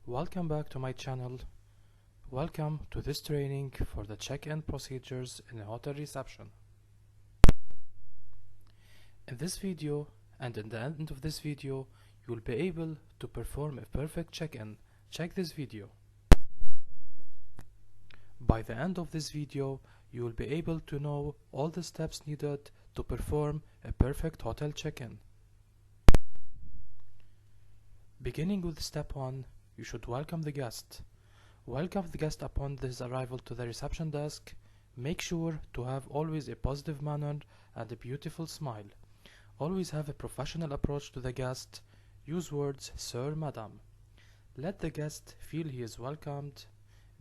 Welcome back to my channel. Welcome to this training for the check-in procedures in a hotel reception. In this video and in the end of this video, you will be able to perform a perfect check-in. Check this video. By the end of this video, you will be able to know all the steps needed to perform a perfect hotel check-in. Beginning with step 1, you should welcome the guest. Welcome the guest upon his arrival to the reception desk. Make sure to have always a positive manner and a beautiful smile. Always have a professional approach to the guest. Use words, sir, madam. Let the guest feel he is welcomed.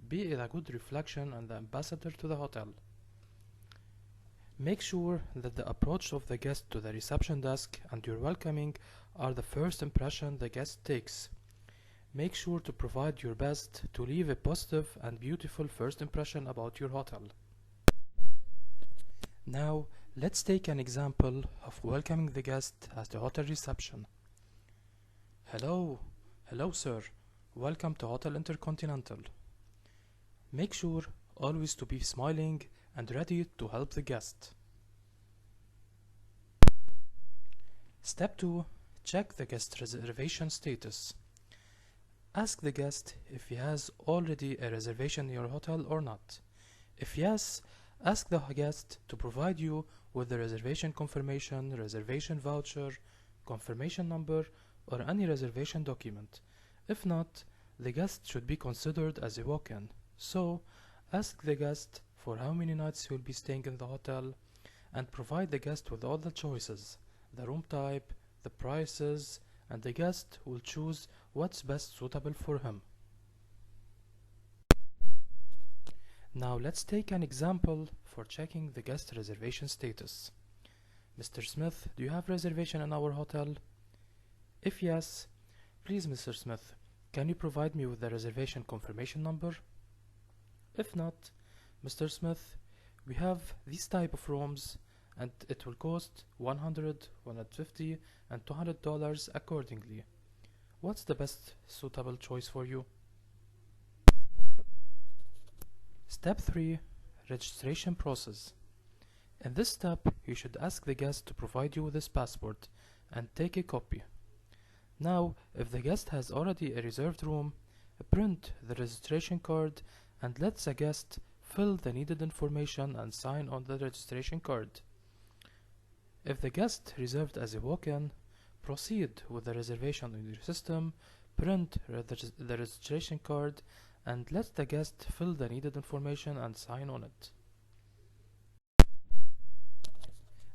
Be a good reflection and the ambassador to the hotel. Make sure that the approach of the guest to the reception desk and your welcoming are the first impression the guest takes. Make sure to provide your best to leave a positive and beautiful first impression about your hotel. Now, let's take an example of welcoming the guest at the hotel reception. Hello sir, welcome to Hotel Intercontinental. Make sure always to be smiling and ready to help the guest. Step 2. Check the guest reservation status. Ask the guest if he has already a reservation in your hotel or not. If yes, ask the guest to provide you with the reservation confirmation, reservation voucher, confirmation number, or any reservation document. If not, the guest should be considered as a walk-in. So, ask the guest for how many nights he will be staying in the hotel and provide the guest with all the choices, the room type, the prices, and the guest will choose what's best suitable for him. Now let's take an example for checking the guest reservation status. Mr. Smith, do you have reservation in our hotel? If yes, please Mr. Smith, can you provide me with the reservation confirmation number? If not, Mr. Smith, we have these type of rooms and it will cost $100, $150, and $200 accordingly. What's the best suitable choice for you? Step 3. Registration process. In this step, you should ask the guest to provide you with his passport and take a copy. Now, if the guest has already a reserved room, print the registration card and let the guest fill the needed information and sign on the registration card. If the guest reserved as a walk-in, proceed with the reservation in your system, print the registration card, and let the guest fill the needed information and sign on it.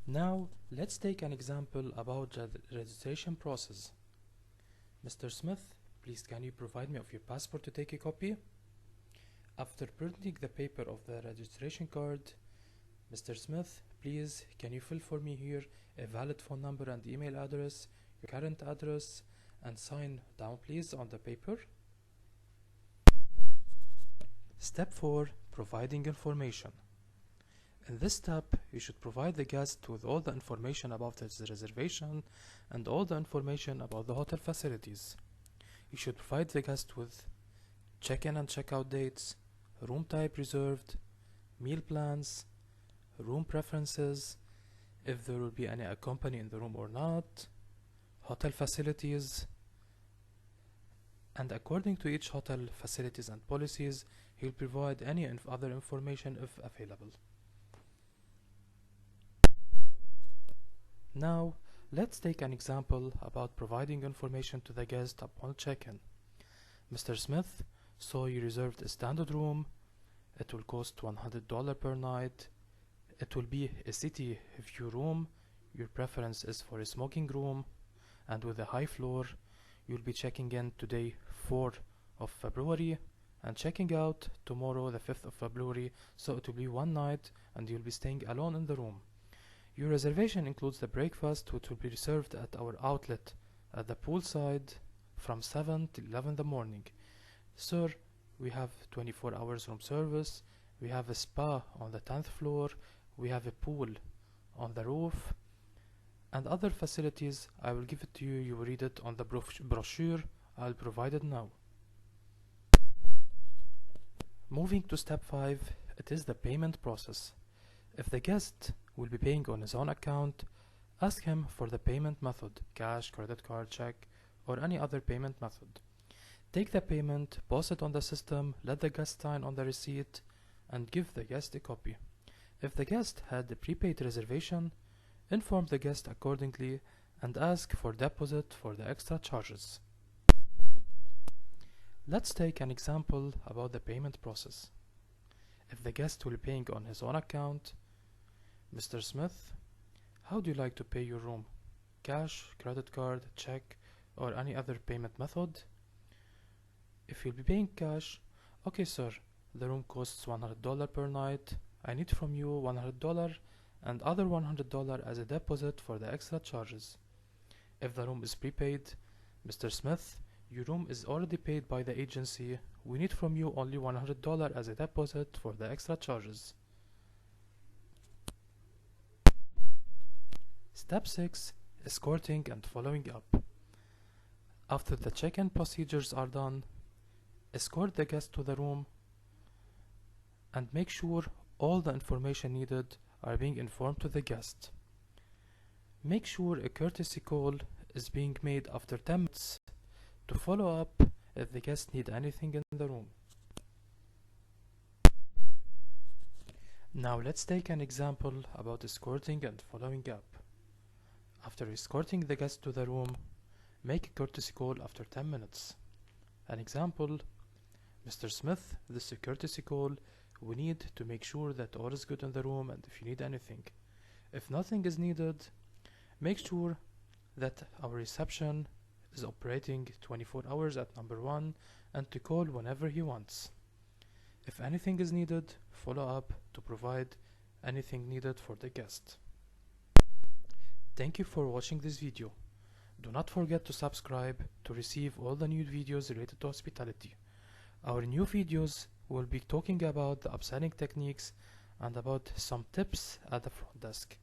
Now, let's take an example about the registration process. Mr. Smith, please can you provide me of your passport to take a copy? After printing the paper of the registration card, Mr. Smith, please can you fill for me here a valid phone number and email address, your current address, and sign down please on the paper. Step 4. Providing information. In this step, you should provide the guest with all the information about his reservation and all the information about the hotel facilities. You should provide the guest with check-in and check-out dates, room type reserved, meal plans, room preferences, if there will be any company in the room or not, hotel facilities, and according to each hotel facilities and policies, he'll provide any other information if available. Now, let's take an example about providing information to the guest upon check-in. Mr. Smith, so you reserved a standard room. It will cost $100 per night. It will be a city view room. Your preference is for a smoking room and with a high floor. You'll be checking in today 4th of February and checking out tomorrow the 5th of February, so it will be one night and you'll be staying alone in the room. Your reservation includes the breakfast, which will be served at our outlet at the poolside from 7 till 11 in the morning. Sir, we have 24 hours room service, we have a spa on the 10th floor, we have a pool on the roof, and other facilities. I will give it to you, you will read it on the brochure I'll provide it now. Moving to step 5, it is the payment process. If the guest will be paying on his own account, ask him for the payment method, cash, credit card, check, or any other payment method. Take the payment, post it on the system, let the guest sign on the receipt, and give the guest a copy. If the guest had a prepaid reservation, inform the guest accordingly and ask for deposit for the extra charges. Let's take an example about the payment process. If the guest will be paying on his own account, Mr. Smith, how do you like to pay your room? Cash, credit card, check, or any other payment method? If you'll be paying cash, okay sir, the room costs $100 per night. I need from you $100 and other $100 as a deposit for the extra charges. If the room is prepaid, Mr. Smith, your room is already paid by the agency. We need from you only $100 as a deposit for the extra charges. Step 6. Escorting and following up. After the check-in procedures are done, escort the guest to the room and make sure all the information needed are being informed to the guest. Make sure a courtesy call is being made after 10 minutes to follow up if the guests need anything in the room. Now let's take an example about escorting and following up. After escorting the guest to the room, make a courtesy call after 10 minutes. An example, Mr. Smith, this is a courtesy call. We need to make sure that all is good in the room and if you need anything. If nothing is needed, make sure that our reception is operating 24 hours at number 1 and to call whenever he wants. If anything is needed, follow up to provide anything needed for the guest. Thank you for watching this video. Do not forget to subscribe to receive all the new videos related to hospitality. Our new videos will be talking about the upselling techniques and about some tips at the front desk.